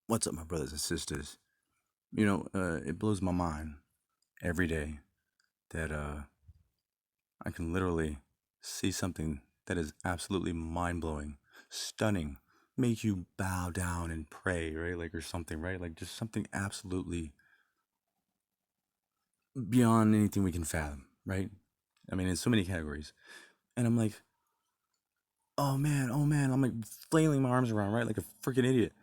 What's up, my brothers and sisters? It blows my mind every day that I can literally see something that is absolutely mind blowing, stunning, make you bow down and pray, right? Like, or something, right? Like, just something absolutely beyond anything we can fathom, right? I mean, in so many categories. And I'm like, oh man. I'm like flailing my arms around, right? Like a freaking idiot.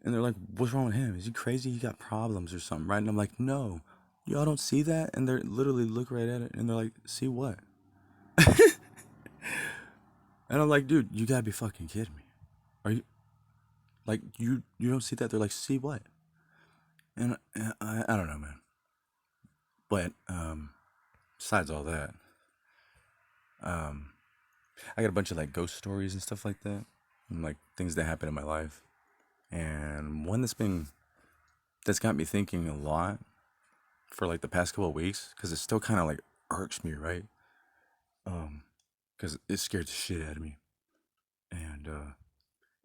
And they're like, what's wrong with him? Is he crazy? He got problems or something, right? And I'm like, no, y'all don't see that? And they're literally look right at it and they're like, see what? And I'm like, dude, you gotta be fucking kidding me. Are you like you don't see that? They're like, see what? And I don't know, man. But besides all that, um, I got a bunch of like ghost stories and stuff like that, and like things that happen in my life. And one that's got me thinking a lot for like the past couple of weeks, because it still kind of like irks me, right? Um, because it scared the shit out of me, and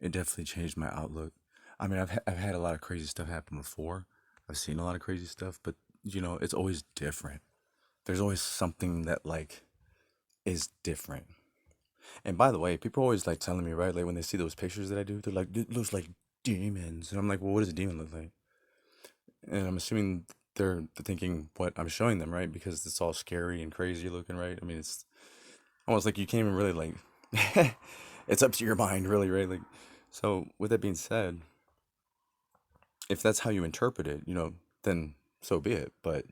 it definitely changed my outlook. I mean, I've had a lot of crazy stuff happen before. I've seen a lot of crazy stuff, but it's always different. There's always something that like is different. And by the way, people are always like telling me, right, like when they see those pictures that I do, they're like, it looks like demons, and I'm like, well, what does a demon look like? And I'm assuming they're thinking what I'm showing them, right? Because it's all scary and crazy looking, right? I mean, it's almost like you can't even really like. It's up to your mind, really, right? Like, so with that being said, if that's how you interpret it, then so be it. But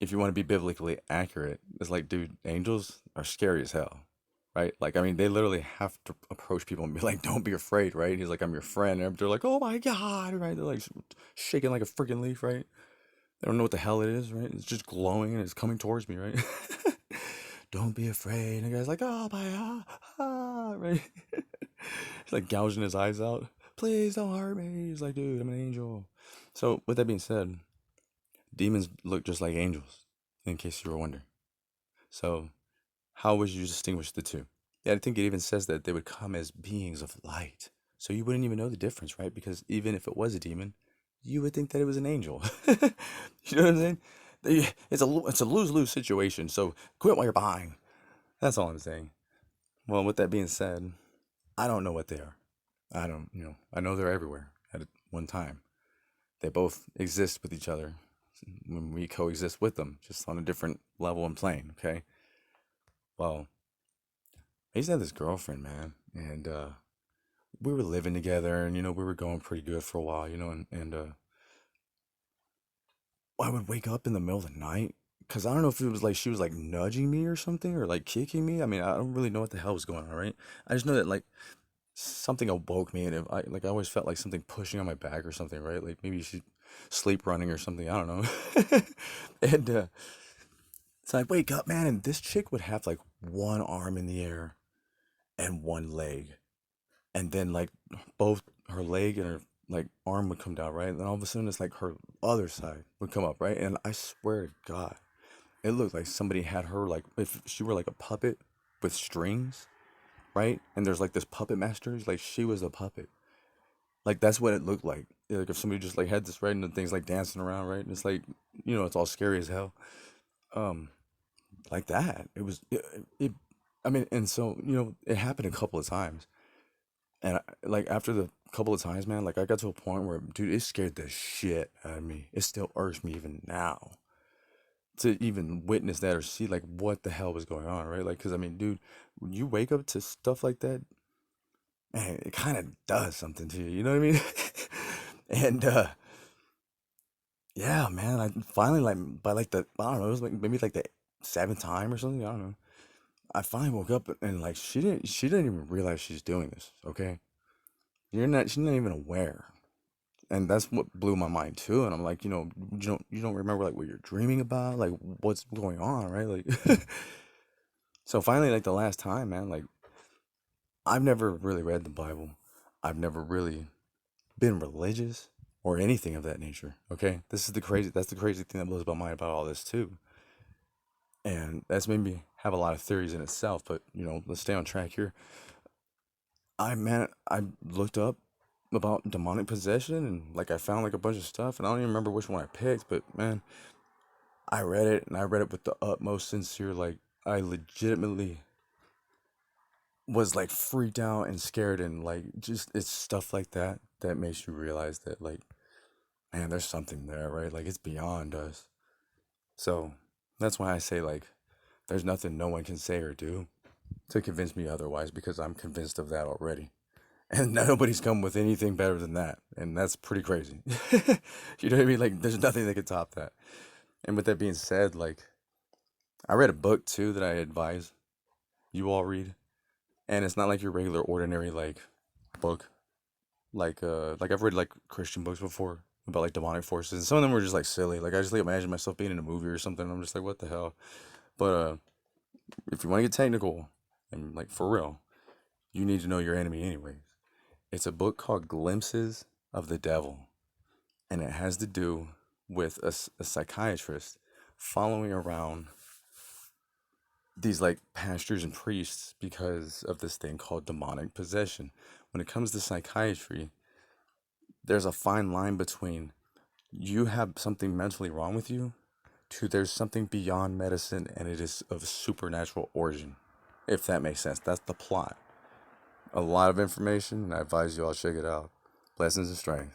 if you want to be biblically accurate, it's like, dude, angels are scary as hell, right? Like, I mean, they literally have to approach people and be like, "Don't be afraid," right? He's like, "I'm your friend," and they're like, "Oh my god," right? They're like shaking like a freaking leaf, right? They don't know what the hell it is, right? It's just glowing and it's coming towards me, right? Don't be afraid. And the guy's like, "Oh my right? He's like gouging his eyes out. Please don't hurt me. He's like, dude, I'm an angel. So, with that being said, demons look just like angels, in case you were wondering. So, how would you distinguish the two? Yeah, I think it even says that they would come as beings of light. So, you wouldn't even know the difference, right? Because even if it was a demon, you would think that it was an angel. You know what I'm saying? It's a lose lose situation. So, quit while you're behind. That's all I'm saying. Well, with that being said, I don't know what they are. I don't, I know they're everywhere at one time. They both exist with each other when we coexist with them, just on a different level and plane, okay? Well, I used to have this girlfriend, man, and we were living together and, we were going pretty good for a while, and I would wake up in the middle of the night because I don't know if it was like she was like nudging me or something or like kicking me. I mean, I don't really know what the hell was going on, right? I just know that like something awoke me and I always felt like something pushing on my back or something, right? Like maybe she sleep running or something. I don't know. And so I wake up, man, and this chick would have like one arm in the air and one leg, and then like both her leg and her like arm would come down, right? And then all of a sudden it's like her other side would come up, right? And I swear to God, it looked like somebody had her like if she were like a puppet with strings, right? And there's like this puppet master, like she was a puppet. Like that's what it looked like. Yeah, like if somebody just like had this right and the things like dancing around, right? And it's like, it's all scary as hell. Um, like that. It I mean, and so, it happened a couple of times. And like after the couple of times, man, like I got to a point where, dude, it scared the shit out of me. It still irks me even now to even witness that or see like what the hell was going on, right? Like, cause I mean, dude, when you wake up to stuff like that, man, it kind of does something to you. You know what I mean? And yeah, man, I finally like by like the I don't know, it was like maybe like the seventh time or something. I don't know. I finally woke up and like she didn't even realize she's doing this. Okay, she's not even aware, and that's what blew my mind too. And I'm like, you don't remember like what you're dreaming about, like what's going on, right? Like, so finally, like the last time, man, like I've never really read the Bible. I've never really been religious or anything of that nature. Okay, that's the crazy thing that blows my mind about all this too, and that's made me have a lot of theories in itself. But let's stay on track here. I looked up about demonic possession, and like I found like a bunch of stuff, and I don't even remember which one I picked, but man, I read it, and I read it with the utmost sincere. Like, I legitimately was like freaked out and scared, and like just it's stuff like that that makes you realize that, like, man, there's something there, right? Like, it's beyond us. So that's why I say, like, there's nothing no one can say or do to convince me otherwise, because I'm convinced of that already. And nobody's come with anything better than that. And that's pretty crazy. You know what I mean? Like, there's nothing that could top that. And with that being said, like, I read a book too that I advise you all read. And it's not like your regular ordinary like book. Like I've read like Christian books before about like demonic forces. And some of them were just like silly. Like, I just like imagine myself being in a movie or something. And I'm just like, what the hell? But if you want to get technical and like for real, you need to know your enemy anyways. It's a book called Glimpses of the Devil, and it has to do with a psychiatrist following around these like pastors and priests because of this thing called demonic possession. When it comes to psychiatry, there's a fine line between you have something mentally wrong with you to there's something beyond medicine and it is of supernatural origin. If that makes sense, that's the plot. A lot of information, and I advise you all check it out. Blessings and strength.